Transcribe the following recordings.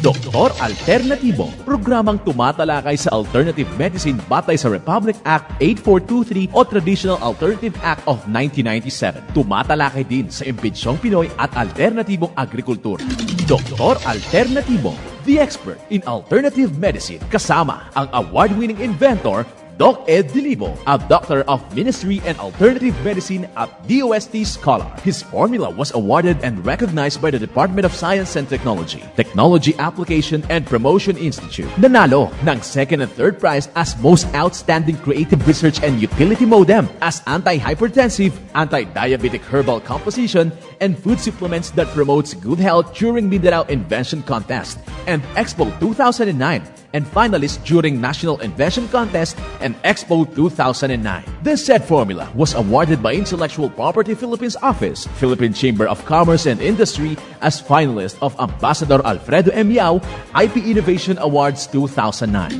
Doktor Alternatibo, programang tumatalakay sa alternative medicine batay sa Republic Act 8423 o Traditional Alternative Act of 1997. Tumatalakay din sa impinsyong Pinoy at alternatibong agrikultura. Doktor Alternatibo, the expert in alternative medicine, kasama ang award-winning inventor Doc Ed Dilibo, a doctor of ministry and alternative medicine at DOST Scholar. His formula was awarded and recognized by the Department of Science and Technology, Technology Application and Promotion Institute. Nanalo ng second and third prize as Most Outstanding Creative Research and Utility Modem as anti-hypertensive, anti-diabetic herbal composition, and food supplements that promotes good health during Mindanao Invention Contest and Expo 2009. And finalist during National Invention Contest and Expo 2009. This said formula was awarded by Intellectual Property Philippines Office, Philippine Chamber of Commerce and Industry as finalist of Ambassador Alfredo M. Yao IP Innovation Awards 2009.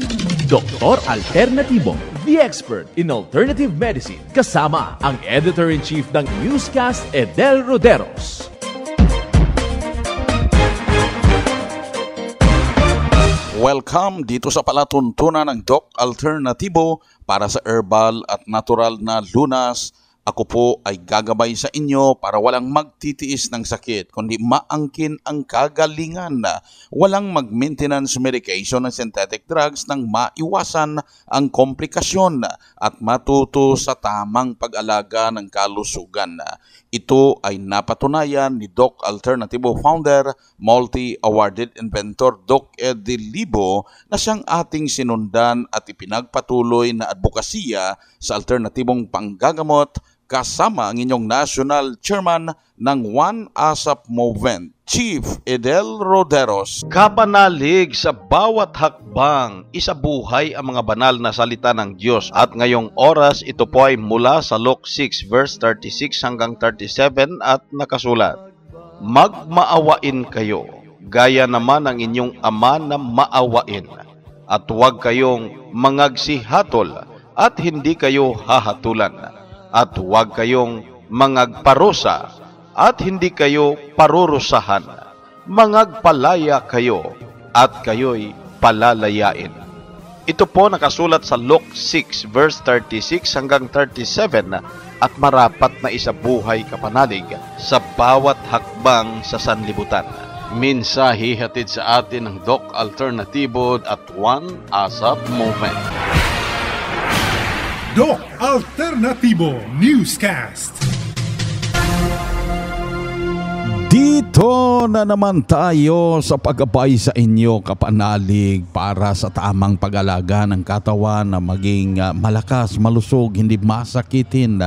Doktor Alternatibo, the expert in alternative medicine, kasama ang Editor-in-Chief ng Newscast, Edel Roderos. Welcome dito sa palatuntunan ng Doc Alternatibo para sa herbal at natural na lunas. Ako po ay gagabay sa inyo para walang magtitiis ng sakit, kundi maangkin ang kagalingan. Walang mag-maintenance medication ng synthetic drugs nang maiwasan ang komplikasyon at matuto sa tamang pag-alaga ng kalusugan. Ito ay napatunayan ni Doc Alternatibo founder, multi-awarded inventor Doc Ed Dilibo na siyang ating sinundan at ipinagpatuloy na advokasya sa alternatibong panggagamot kasama ang inyong National Chairman ng One ASAP Movement, Chief Edel Roderos. Kapanalig sa bawat hakbang, isabuhay ang mga banal na salita ng Diyos. At ngayong oras, ito po ay mula sa Luke 6 verse 36 hanggang 37 at nakasulat, magmaawain kayo, gaya naman ng inyong ama na maawain. At huwag kayong mangagsihatol at hindi kayo hahatulan. At huwag kayong mangagparusa at hindi kayo parurusahan. Mangagpalaya kayo at kayo'y palalayain. Ito po nakasulat sa Luke 6 verse 36 hanggang 37 at marapat na isabuhay kapanalig sa bawat hakbang sa sanlibutan. Mensahe hatid sa atin ng Doc Alternatibo at One ASAP Movement. Doc Alternatibo Newscast. Dito na naman tayo sa paggabay sa inyo kapanalig para sa tamang pag-alaga ng katawan na maging malakas, malusog, hindi masakitin.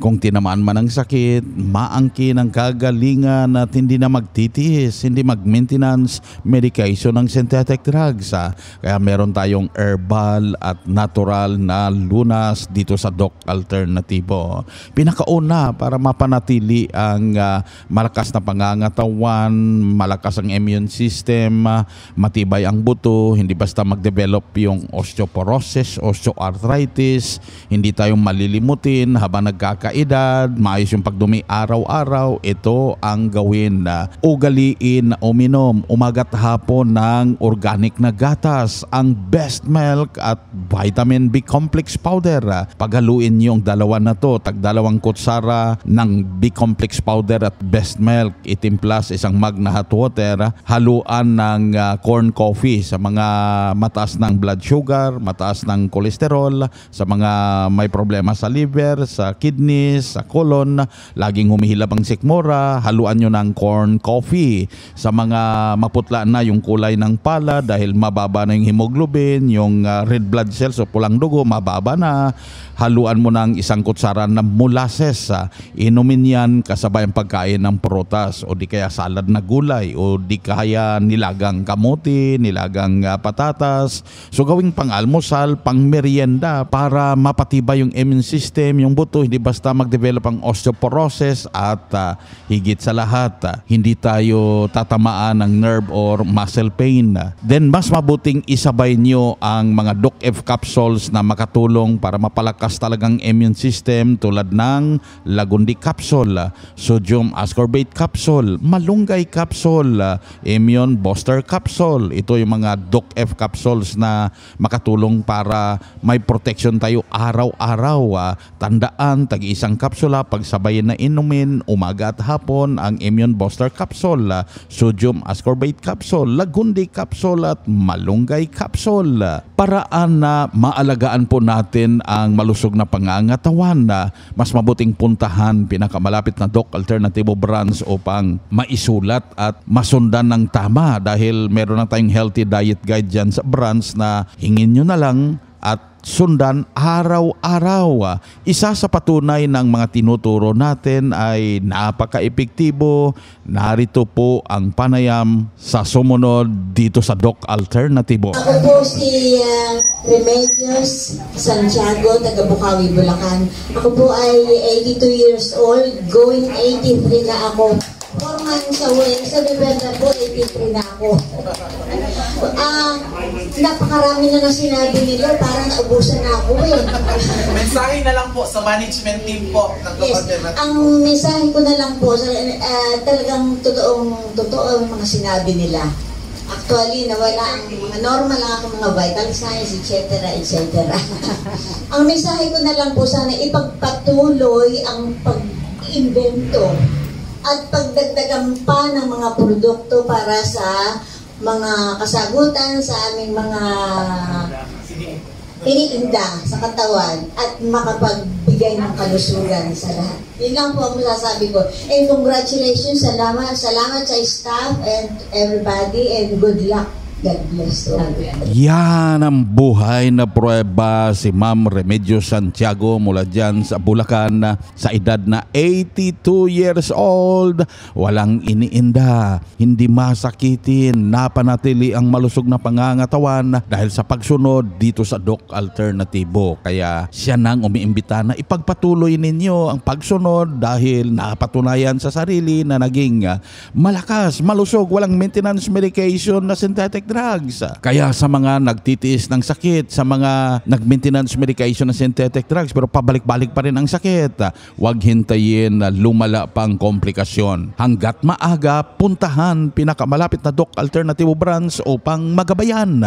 Kung tinamaan man ang sakit, maangkin ang kagalingan at hindi na magtitiis, hindi mag-maintenance medication ng synthetic drugs. Kaya meron tayong herbal at natural na lunas dito sa Doc Alternatibo. Pinakauna para mapanatili ang malakas na pangangatawan, malakas ang immune system, matibay ang buto, hindi basta mag-develop yung osteoporosis, osteoarthritis, hindi tayong malilimutin habang nagkakaedad, maayos yung pagdumi araw-araw. Ito ang gawin. Ugaliin na uminom umaga't hapon ng organic na gatas, ang Best Milk at Vitamin B Complex Powder. Paghaluin yung dalawa na to, tag-2 kutsara ng B Complex Powder at Best Milk, itimpla sa isang mug na hot water, haluan ng corn coffee sa mga mataas ng blood sugar, mataas ng kolesterol, sa mga may problema sa liver, sa kidneys, sa colon, laging humihilab ang sikmura, haluan nyo ng corn coffee. Sa mga maputla na yung kulay ng pala dahil mababa na yung hemoglobin, yung red blood cells o pulang dugo, mababa na, haluan mo ng 1 kutsara ng molasses. Inumin yan kasabay ang pagkain ng prutas o di kaya salad na gulay o di kaya nilagang kamote, nilagang patatas. So gawing pang-almusal, pang-merienda para mapatibay yung immune system, yung buto, hindi basta mag-develop ang osteoporosis at higit sa lahat, hindi tayo tatamaan ng nerve or muscle pain. Then mas mabuting isabay nyo ang mga Doc F capsules na makatulong para mapalakas talagang immune system tulad ng Lagundi capsule, sodium ascorbate capsule, capsule, malunggay capsule, immune booster capsule. Ito yung mga Doc F capsules na makatulong para may protection tayo araw-araw. Tandaan, tag-isang kapsula, pagsabayin na inumin, umaga at hapon, ang immune booster capsule, sodium ascorbate capsule, lagundi capsule at malunggay capsule. Paraan na maalagaan po natin ang malusog na pangangatawan. Mas mabuting puntahan pinakamalapit na Doc Alternativo branch upang maisulat at masundan ng tama, dahil meron na tayong healthy diet guide dyan sa branch na hingin nyo na lang at sundan araw-araw. Isa sa patunay ng mga tinuturo natin ay napaka-epektibo. Narito po ang panayam sa sumunod dito sa Doc Alternativo. Ako po si Remedios Santiago, taga Bukawi, Bulacan. Ako po ay 82 years old, going 83 na ako. 4 months away, sa November po, 83 na ako. Napakarami na sinabi nila, parang naubusan na ako eh. Mensahe na lang po sa management team po ng Yes, ang mensahe ko na lang po, talagang totoo ang mga sinabi nila. Actually, nawala ang mga normal lang ako, mga vital signs, etc. etc. Ang mensahe ko na lang po, sana ipagpatuloy ang pag-invento at pagdagdagan pa ng mga produkto para sa mga kasagutan sa aming mga iniinda sa katawan at makapagbigay ng kalusugan sa lahat. Yun lang po ang masasabi ko. And congratulations, salamat sa staff and everybody, and good luck. God bless all. Yan ang buhay na prueba si Ma'am Remedios Santiago mula dyan sa Bulacan, sa edad na 82 years old. Walang iniinda, hindi masakitin, napanatili ang malusog na pangangatawan dahil sa pagsunod dito sa Doc Alternativo. Kaya siya nang umiimbita na ipagpatuloy ninyo ang pagsunod dahil napatunayan sa sarili na naging malakas, malusog, walang maintenance medication na synthetic drugs. Kaya sa mga nagtitiis ng sakit, sa mga nag-maintenance medication na synthetic drugs pero pabalik-balik pa rin ang sakit, huwag hintayin na lumala pang komplikasyon. Hanggat maaga, puntahan pinakamalapit na Doc Alternativo branch upang magabayan.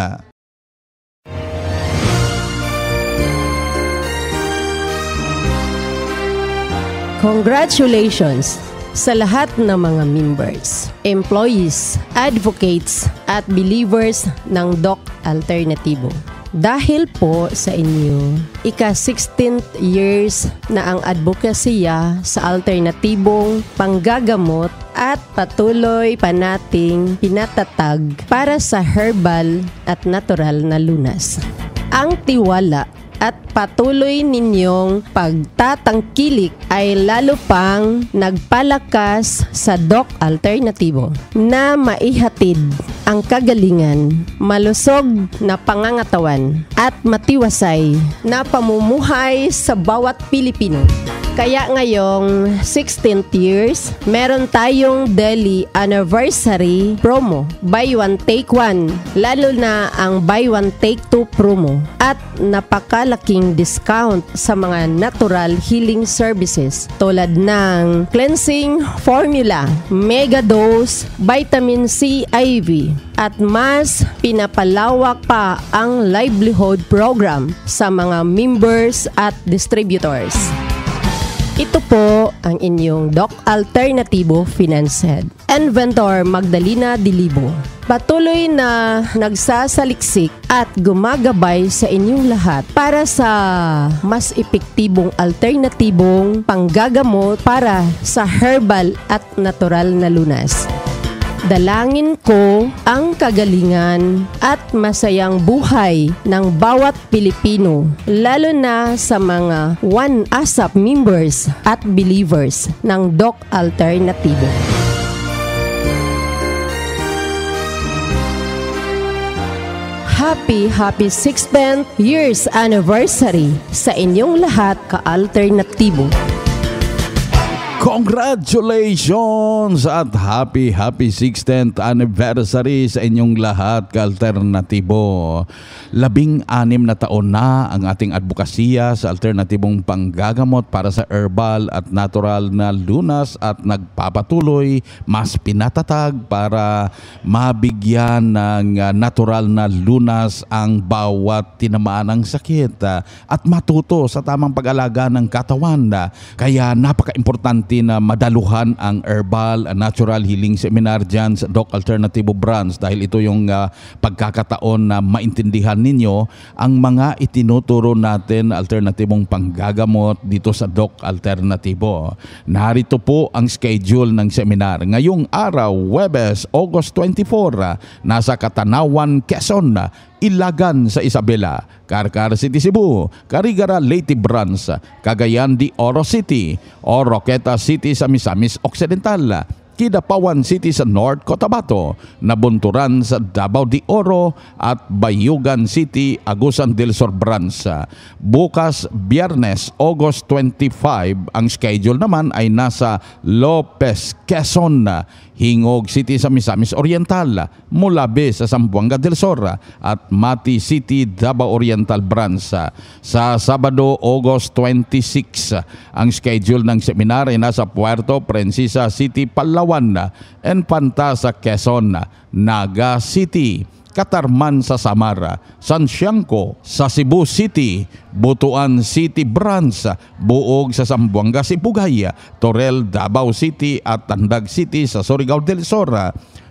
Congratulations sa lahat ng mga members, employees, advocates at believers ng Doc Alternativo. Dahil po sa inyo, ika-16th years na ang advokasya sa alternatibong panggagamot at patuloy pa nating pinatatag para sa herbal at natural na lunas. Ang tiwala at patuloy ninyong pagtatangkilik ay lalo pang nagpalakas sa Doc Alternativo na maihatid ang kagalingan, malusog na pangangatawan at matiwasay na pamumuhay sa bawat Pilipino. Kaya ngayong 16th years, meron tayong daily anniversary promo. Buy one, take one. Lalo na ang buy one, take two promo. At napakalaking discount sa mga natural healing services tulad ng cleansing formula, mega dose, vitamin C IV. At mas pinapalawak pa ang livelihood program sa mga members at distributors. Ito po ang inyong Doc Alternativo Finance Head, Inventor Magdalena Dilibo. Patuloy na nagsasaliksik at gumagabay sa inyong lahat para sa mas epektibong alternatibong panggagamot para sa herbal at natural na lunas. Dalangin ko ang kagalingan at masayang buhay ng bawat Pilipino, lalo na sa mga One ASAP members at believers ng Doc Alternativo. Happy 16th years anniversary sa inyong lahat ka-alternatibo. Congratulations at happy 16th anniversary sa inyong lahat, ka-alternatibo. 16 na taon na ang ating advokasya sa alternatibong panggagamot para sa herbal at natural na lunas at nagpapatuloy mas pinatatag para mabigyan ng natural na lunas ang bawat tinamaan ng sakit at matuto sa tamang pag-alaga ng katawan. Kaya napaka-importante na madaluhan ang Herbal Natural Healing Seminar dyan sa Doc Alternativo Branch dahil ito yung pagkakataon na maintindihan ninyo ang mga itinuturo natin alternatibong panggagamot dito sa Doc Alternativo. Narito po ang schedule ng seminar. Ngayong araw, Huwebes, August 24, nasa Katanawan, Quezon, Ilagan sa Isabela, Carcar City, Cebu, Carigara, Leyte Branch, Cagayan de Oro City, Oroqueta City sa Misamis Occidental, Kidapawan City sa North Cotabato, Nabunturan sa Davao de Oro at Bayugan City, Agusan del Sur Branch. Bukas, Biyernes, August 25, ang schedule naman ay nasa Lopez, Quezon, Hingog City sa Misamis Oriental, Mulabe sa Zamboanga del Sur at Mati City, Davao Oriental Branch. Sa Sabado, August 26, ang schedule ng seminar ay nasa Puerto Princesa City, Palawan, Enfanta sa Quezon, Naga City, Katarman sa Samar, San Siangco sa Cebu City, Butuan City Branch, Buog sa Zamboanga, Sibugay, Torel, Davao City at Tandag City sa Surigao del Sur.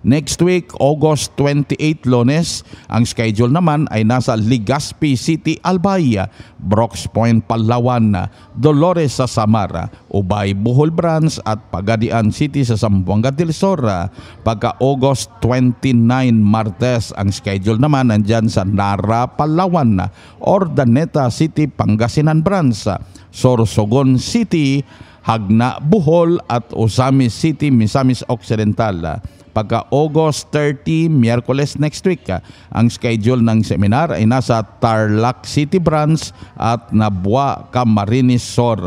Next week, August 28, Lunes, ang schedule naman ay nasa Legazpi City, Albay, Brox Point, Palawan, Dolores sa Samar, Ubay, Bohol Branch at Pagadian City sa Zamboanga del Sur. Pagka August 29, Martes, ang schedule naman nandyan sa Nara, Palawan, Ordaneta City, Pangasinan Branch, Sorsogon City, Hagna, Bohol at Osamis City, Misamis Occidental. Pagka August 30, Miyerkules next week, ang schedule ng seminar ay nasa Tarlac City Branch at Nabua, Camarines Sur.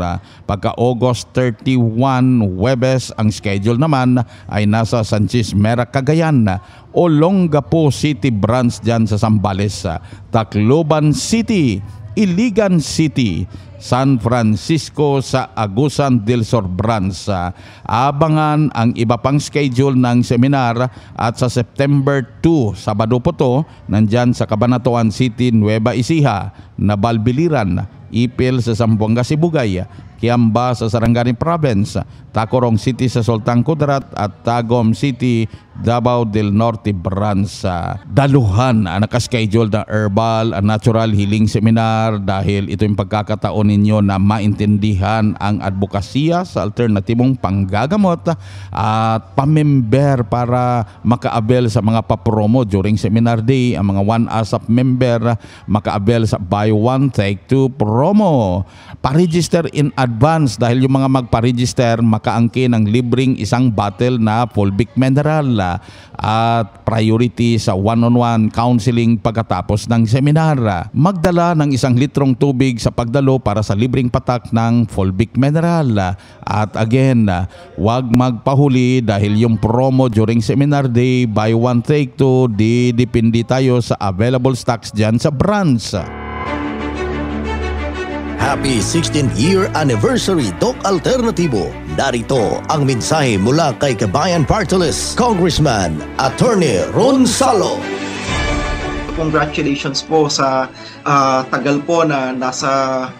Pagka August 31, Huwebes, ang schedule naman ay nasa Sanchez Mera, Cagayan, Olongapo City Branch dyan sa Zambales, Tacloban City, Iligan City, San Francisco sa Agusan del Sur Branch. Abangan ang iba pang schedule ng seminar at sa September 2, Sabado po to, nandyan sa Cabanatuan City, Nueva Ecija, Nabalbiliran, Ipil sa Zamboanga, Sibugay, Kiamba sa Sarangani Province, Tacorong City sa Sultan Kudarat at Tagum City, Davao del Norte Branch. Daluhan ang nakaschedule na Herbal and Natural Healing Seminar dahil ito yung pagkakataon ninyo na maintindihan ang advokasya sa alternatibong panggagamot at pamember para makaabel sa mga papromo during seminar day. Ang mga 1 ASAP member makaabel sa buy one take two promo. Pa-register in advance dahil yung mga magpa-register makaangkin ng libreng isang bottle na Fulvic Mineral at priority sa one-on-one counseling pagkatapos ng seminar. Magdala ng 1 litrong tubig sa pagdalo para sa libreng patak ng Fulvic Mineral. At again, huwag magpahuli dahil yung promo during seminar day, buy one take two, depende tayo sa available stocks dyan sa branch. Happy 16th year anniversary, Doc Alternativo. Narito ang mensahe mula kay Kabayan Party List, Congressman Attorney Ron Salo. Congratulations po sa tagal po na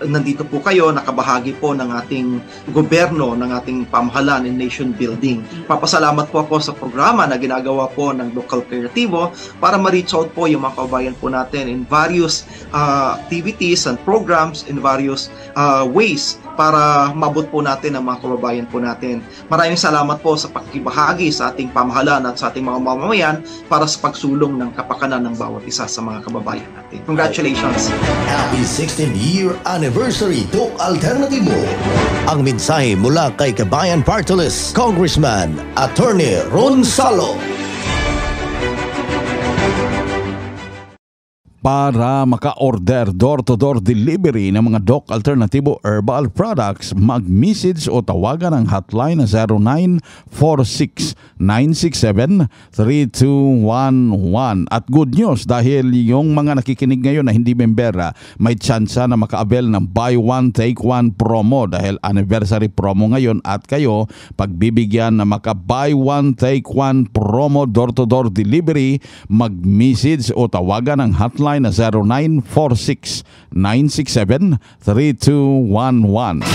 nandito po kayo, nakabahagi po ng ating gobyerno, ng ating pamahalaan in nation building. Papasalamat po ako sa programa na ginagawa po ng Doc Alternativo para ma-reach out po yung mga kabayan po natin in various activities and programs, in various ways para mabot po natin ang mga kababayan po natin. Maraming salamat po sa pagkibahagi sa ating pamahalaan at sa ating mga mamamayan para sa pagsulong ng kapakanan ng bawat isa sa mga kababayan natin. Congratulations! Happy 16th year anniversary, Doc Alternativo. Ang mensahe mula kay Kabayan Party List, Congressman Attorney Ron Salo. Para maka-order door-to-door delivery ng mga Doc Alternativo Herbal Products, mag-message o tawagan ang hotline na 0946-967-3211. At good news, dahil yung mga nakikinig ngayon na hindi membera, may tsansa na maka-avail ng buy one take one promo dahil anniversary promo ngayon, at kayo pagbibigyan na maka-buy one take one promo door-to-door delivery, mag-message o tawagan ang hotline na 0946-967-3211.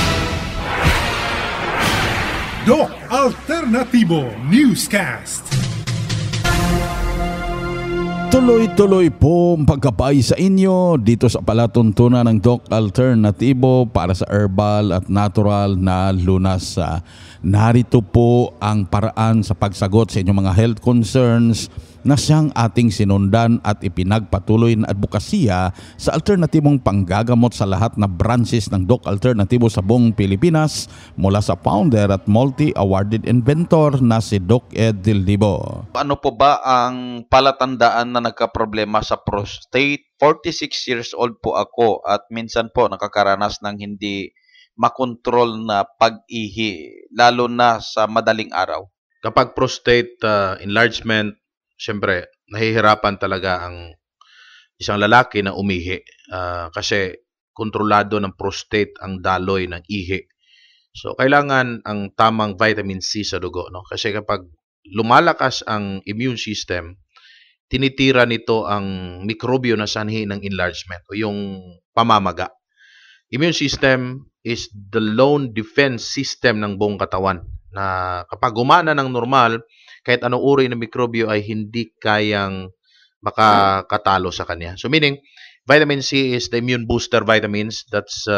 Doc Alternativo Newscast. Tuloy-tuloy po ang pagkabay sa inyo dito sa palatuntunan ng Doc Alternativo para sa herbal at natural na lunas. Narito po ang paraan sa pagsagot sa inyong mga health concerns na siyang ating sinundan at ipinagpatuloy na advokasya sa alternatibong panggagamot sa lahat na branches ng Doc Alternativo sa buong Pilipinas mula sa founder at multi-awarded inventor na si Doc Ed Dildibo. Ano po ba ang palatandaan na nagkaproblema sa prostate? 46 years old po ako at minsan po nakakaranas ng hindi makontrol na pag-ihi, lalo na sa madaling araw. Kapag prostate enlargement, siyempre, nahihirapan talaga ang isang lalaki na umihi kasi kontrolado ng prostate ang daloy ng ihi. So, kailangan ang tamang vitamin C sa dugo, no? Kasi kapag lumalakas ang immune system, tinitira nito ang mikrobyo na sanhi ng enlargement o yung pamamaga. Immune system is the lone defense system ng buong katawan na kapag gumana ng normal, kahit anong uri ng mikrobyo ay hindi kayang makakatalo sa kanya. So meaning, vitamin C is the immune booster vitamins that's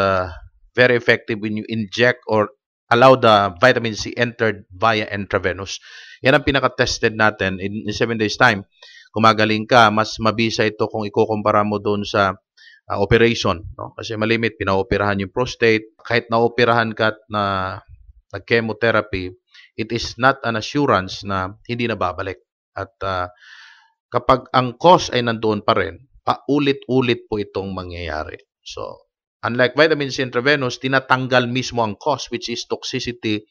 very effective when you inject or allow the vitamin C entered via intravenous. Yan ang pinaka-tested natin in 7 days time. Kung magaling ka, mas mabisa ito kung ikukumpara mo doon sa operation. No? Kasi malimit, pinaoperahan yung prostate. Kahit naoperahan ka at na nag-chemotherapy, it is not an assurance na hindi na babalik. At kapag ang cause ay nandoon pa rin, paulit-ulit po itong mangyayari. So, unlike vitamin C intravenous, tinatanggal mismo ang cause, which is toxicity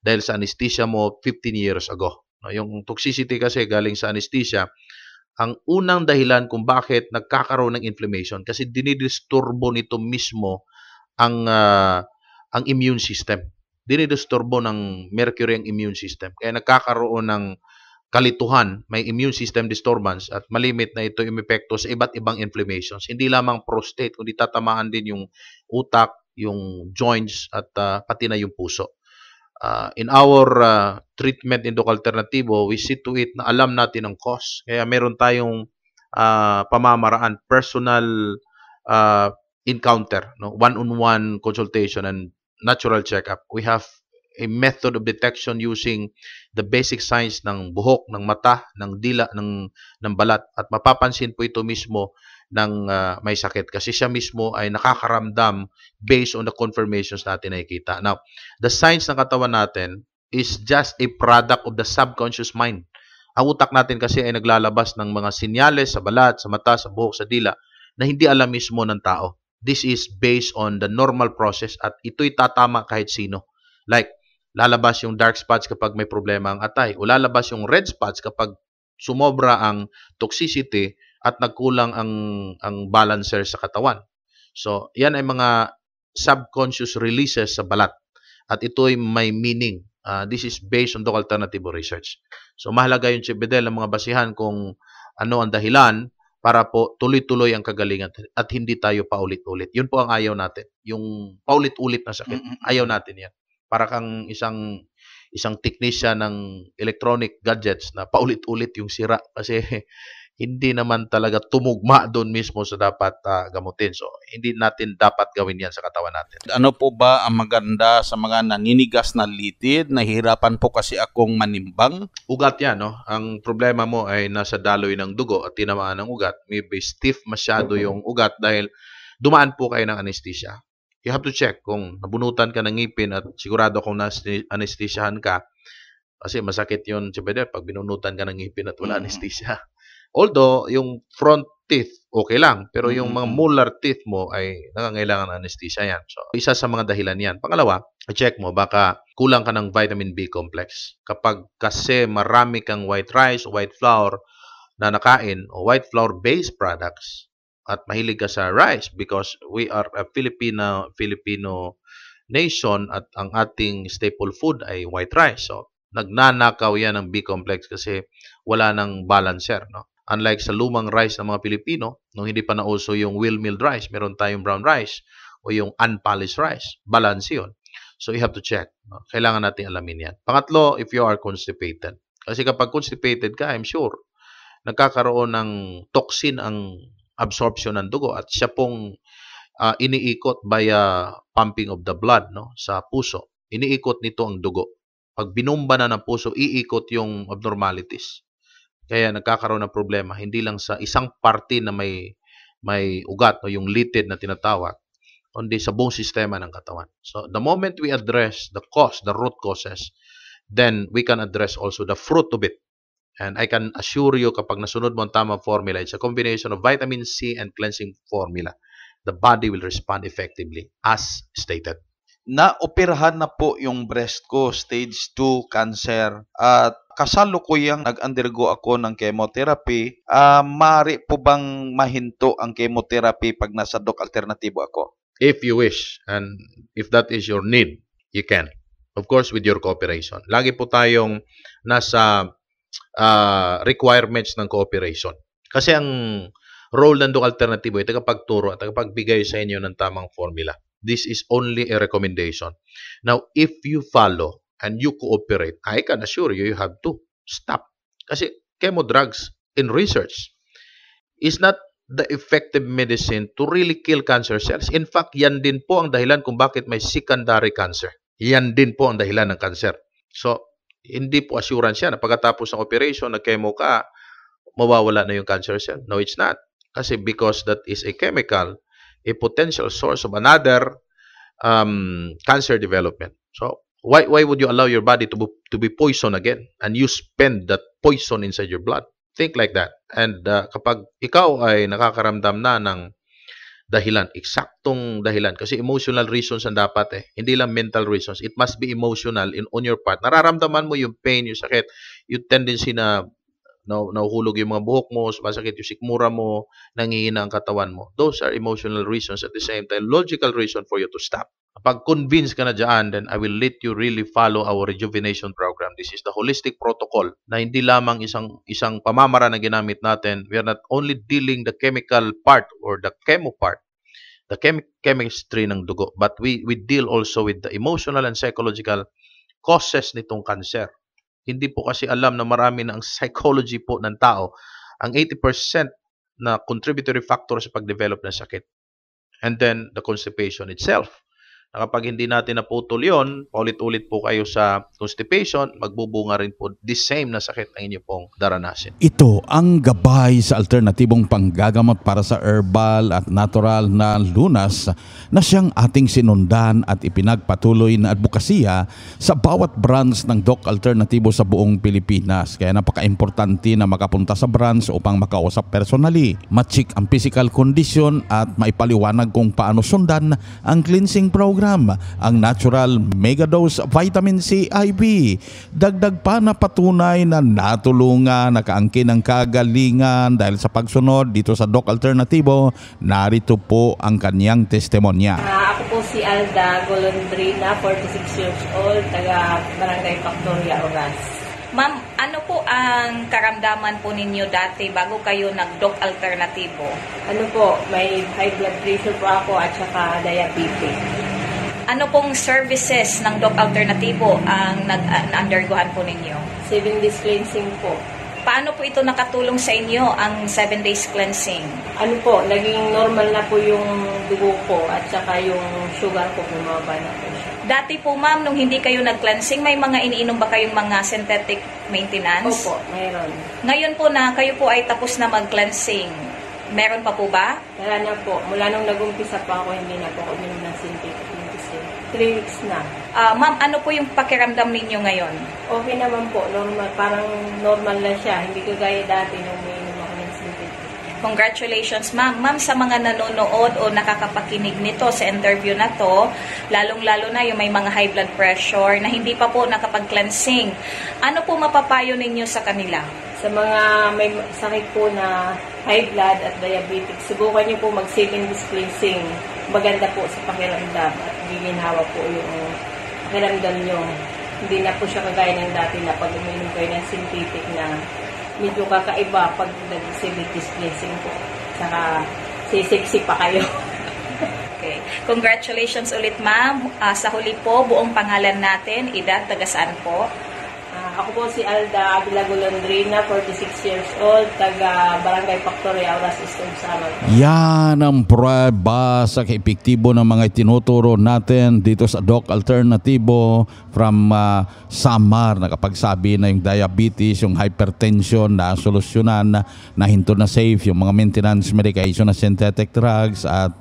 dahil sa anesthesia mo 15 years ago. No, yung toxicity kasi galing sa anesthesia, ang unang dahilan kung bakit nagkakaroon ng inflammation kasi dinidisturbo nito mismo ang immune system. Dinidisturbo ng mercury ang immune system. Kaya nagkakaroon ng kalituhan, may immune system disturbance at malimit na ito yung epekto sa iba't ibang inflammations. Hindi lamang prostate, kundi tatamaan din yung utak, yung joints at pati na yung puso. In our treatment in Doc Alternativo, we see to it na alam natin ang cause. Kaya meron tayong pamamaraan, personal encounter, no? One-on-one consultation and natural checkup. We have a method of detection using the basic signs ng buhok, ng mata, ng dila, ng balat. At mapapansin po ito mismo ng may sakit kasi siya mismo ay nakakaramdam based on the confirmations natin na nakikita. Now, the signs ng katawan natin is just a product of the subconscious mind. Ang utak natin kasi ay naglalabas ng mga sinyales sa balat, sa mata, sa buhok, sa dila na hindi alam mismo ng tao. This is based on the normal process at ito'y tatama kahit sino. Like, lalabas yung dark spots kapag may problema ang atay o lalabas yung red spots kapag sumobra ang toxicity at nagkulang ang balancer sa katawan. So, yan ay mga subconscious releases sa balat. At ito'y may meaning. This is based on Doc Alternativo research. So, mahalaga yung Chibedel ng mga basihan kung ano ang dahilan para po tuloy-tuloy ang kagalingan at hindi tayo paulit-ulit. Yun po ang ayaw natin. Yung paulit-ulit na sakit. Ayaw natin yan. Para kang isang technician ng electronic gadgets na paulit-ulit yung sira kasi hindi naman talaga tumugma doon mismo sa dapat gamutin. So, hindi natin dapat gawin yan sa katawan natin. Ano po ba ang maganda sa mga naninigas na litid? Nahihirapan po kasi akong manimbang. Ugat yan, no? Ang problema mo ay nasa daloy ng dugo at tinamaan ng ugat. Maybe stiff masyado yung ugat dahil dumaan po kayo ng anesthesia. You have to check kung nabunutan ka ng ngipin at sigurado kung na-anesthesiahan ka. Kasi masakit yun, pag binunutan ka ng ngipin at wala anesthesia. Although, yung front teeth, okay lang. Pero yung mga molar teeth mo ay nangangailangan ng anesthesia yan. So, isa sa mga dahilan yan. Pangalawa, check mo, baka kulang ka ng vitamin B complex. Kapag kasi marami kang white rice o white flour na nakain o white flour-based products at mahilig ka sa rice because we are a Filipino nation at ang ating staple food ay white rice. So, nagnanakaw yan ng B complex kasi wala ng balancer, no? Unlike sa lumang rice ng mga Pilipino, nung hindi pa nauso yung well-milled rice, meron tayong brown rice o yung unpolished rice. Balance yun. So, you have to check. No? Kailangan natin alamin yan. Pangatlo, if you are constipated. Kasi kapag constipated ka, I'm sure, nagkakaroon ng toxin ang absorption ng dugo at siya pong iniikot via pumping of the blood, no, sa puso. Iniikot nito ang dugo. Pag binumba na ng puso, iikot yung abnormalities. Kaya nagkakaroon ng problema, hindi lang sa isang parte na may ugat o yung litid na tinatawag, kundi sa buong sistema ng katawan. So, the moment we address the cause, the root causes, then we can address also the fruit of it. And I can assure you, kapag nasunod mo ang tamang formula, it's a combination of vitamin C and cleansing formula. The body will respond effectively, as stated. Naoperahan na po yung breast ko, stage 2 cancer, at kasalukuyang nag-undergo ako ng chemotherapy. Maaari po bang mahinto ang chemotherapy pag nasa Doc Alternatibo ako? If you wish, and if that is your need, you can. Of course, with your cooperation. Lagi po tayong nasa requirements ng cooperation. Kasi ang role ng Doc Alternatibo ay tagapagturo at tagapagbigay sa inyo ng tamang formula. This is only a recommendation. Now, if you follow and you cooperate, I can assure you, you have to stop. Kasi chemo drugs in research is not the effective medicine to really kill cancer cells. In fact, yan din po ang dahilan kung bakit may secondary cancer. Yan din po ang dahilan ng cancer. So, hindi po assurance yan na pagkatapos ng operation, nag-chemo ka, mawawala na yung cancer cell. No, it's not. Kasi because that is a chemical, a potential source of another cancer development. So, why would you allow your body to be poisoned again and you spend that poison inside your blood? Think like that. And kapag ikaw ay nakakaramdam na ng dahilan, eksaktong dahilan, kasi emotional reasons ang dapat hindi lang mental reasons. It must be emotional on your part. Nararamdaman mo yung pain, yung sakit, yung tendency na nahuhulog yung mga buhok mo, sumasakit yung sikmura mo, nangihina ang katawan mo. Those are emotional reasons at the same time, logical reason for you to stop. Kapag convince ka na dyan, then I will let you really follow our rejuvenation program. This is the holistic protocol na hindi lamang isang pamamara na ginamit natin. We are not only dealing the chemical part or the chemo part, the chemistry ng dugo, but we deal also with the emotional and psychological causes nitong cancer. Hindi po kasi alam na marami na ang psychology po ng tao, ang 80% na contributory factor sa pag-develop ng sakit. And then, the constipation itself. Na kapag hindi natin naputol yun, paulit-ulit po kayo sa constipation, magbubunga rin po the same na sakit ang inyo pong daranasin. Ito ang gabay sa alternatibong panggagamot para sa herbal at natural na lunas na siyang ating sinundan at ipinagpatuloy na advokasya sa bawat branch ng Doc Alternatibo sa buong Pilipinas. Kaya napaka-importante na makapunta sa branch upang makausap personally, ma-check ang physical condition at maipaliwanag kung paano sundan ang cleansing program, ang Natural Megadose Vitamin C IV. Dagdag pa na patunay na natulungan, nakaangkin ng kagalingan dahil sa pagsunod dito sa Doc Alternatibo. Narito po ang kanyang testimonya. Ako po si Alda Golondrina, 46 years old, taga Barangay Factoria, Oras. Ma'am, ano po ang karamdaman po ninyo dati bago kayo nag-Doc Alternatibo? Ano po, may high blood pressure po ako at saka diabetes. Ano pong services ng Doc Alternatibo ang nag-undergohan po ninyo? 7 days cleansing po. Paano po ito nakatulong sa inyo, ang 7 days cleansing? Ano po, naging normal na po yung dugo ko at saka yung sugar ko bumaba na po siya. Dati po ma'am, nung hindi kayo nag-cleansing, may mga iniinom ba kayong mga synthetic maintenance? Opo, mayroon. Ngayon po na kayo po ay tapos na mag-cleansing, meron pa po ba? Wala na po. Mula nung nag-umpisa pa ako, hindi na po ako uminom ng synthetic medicine. 3 weeks na. Ma'am, ano po yung pakiramdam ninyo ngayon? Okay naman po. Normal. Parang normal na siya. Hindi kagaya dati nung uminom ako ng synthetic. Congratulations, ma'am. Ma'am, sa mga nanonood o nakakapakinig nito sa interview na to, lalong-lalo na yung may mga high blood pressure na hindi pa po nakapag-cleansing, ano po mapapayo ninyo sa kanila? Sa mga may sakit po na high blood at diabetic, subukan nyo po mag-saline cleansing. Maganda po sa pakiramdam at giginhawa po yung pakiramdam nyo. Hindi na po siya kagaya ng dati na pag uminom kayo ng synthetic na medyo kakaiba pag nag-saline cleansing po. Saka sisiksi pa kayo. Okay. Congratulations ulit, ma'am. Sa huli po, buong pangalan natin, edad, taga saan po? Ako po si Alda Avila Golondrina, 46 years old, taga Barangay Factoria, Auras Eastern Samar. Yan ang prueba sa kaepektibo ng mga itinuturo natin dito sa Doc Alternatibo from Samar. Nakapagsabi na yung diabetes, yung hypertension na solusyonan, na hinto na safe, yung mga maintenance medication na synthetic drugs, at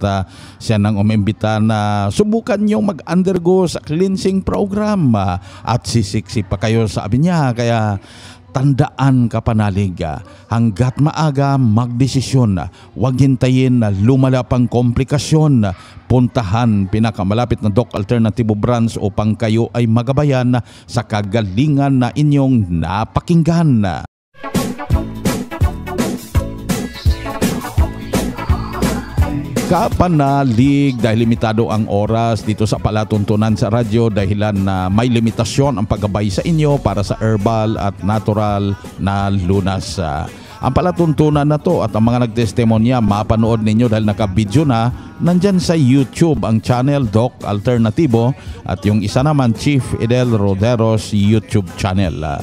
siya nang umimbita na subukan yung mag-undergo sa cleansing program at sisiksi pa kayo, sabi niya. Kaya tandaan, kapanalig, hanggat maaga magdesisyon, huwag hintayin na lumala pang komplikasyon. Puntahan pinakamalapit na Doc Alternatibo branch upang kayo ay magabayan sa kagalingan na inyong napakinggan. Kapanalig, dahil limitado ang oras dito sa palatuntunan sa radyo dahilan na may limitasyon ang paggabay sa inyo para sa herbal at natural na lunas. Ang palatuntunan na to at ang mga nagtestimonya mapanood ninyo dahil naka-video na nandyan sa YouTube ang channel Doc Alternatibo at yung isa naman Chief Edel Roderos YouTube channel.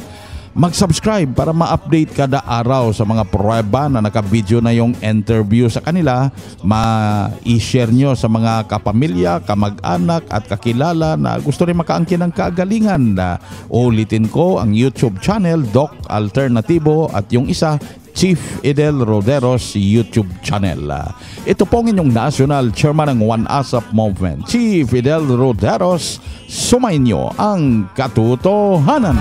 Mag-subscribe para ma-update kada araw sa mga prueba na naka-video na yung interview sa kanila. Ma-i-share nyo sa mga kapamilya, kamag-anak at kakilala na gusto rin makaangkin ng kagalingan. Ulitin ko ang YouTube channel Doc Alternatibo at yung isa Chief Edel Roderos YouTube channel. Ito pong inyong National Chairman ng One ASAP Movement, Chief Edel Roderos. Sumayin nyo ang katotohanan.